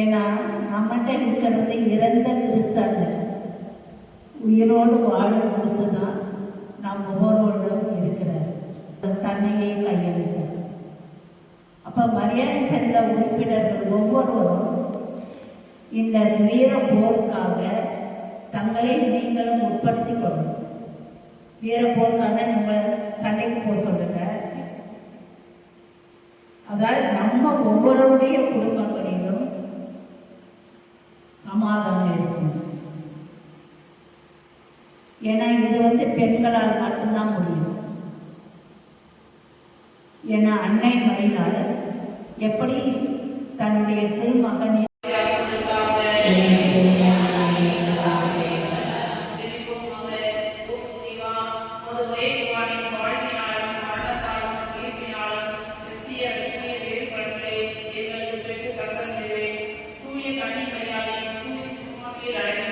ஏன்னா நம்மகிட்ட இருக்கிறது இறந்த கிறிஸ்து அல்ல, உயிரோடு வாழும் கிறிஸ்து தான் நம் ஒவ்வொருவரும் இருக்கிறார். தன்னையே கையளித்தார். அப்போ மரியாதை சென்ற உறுப்பினர்கள் ஒவ்வொருவரும் இந்த வீர போருக்காக தங்களை நீங்களும் உட்படுத்தி கொள்ளணும். வீர போருக்காக நம்மளை சண்டைக்கு போக சொல்லுங்க. அதாவது நம்ம ஒவ்வொருடைய குடும்பங்களிலும் சமாதானம் இருக்கும். ஏன்னா இது பெண்களால் மட்டும்தான் முடியும். ஏன்னா அன்னை மரியாள் எப்படி தன்னுடைய திருமகனின் தூய கண்ணி மரியாதை தூய அடைந்த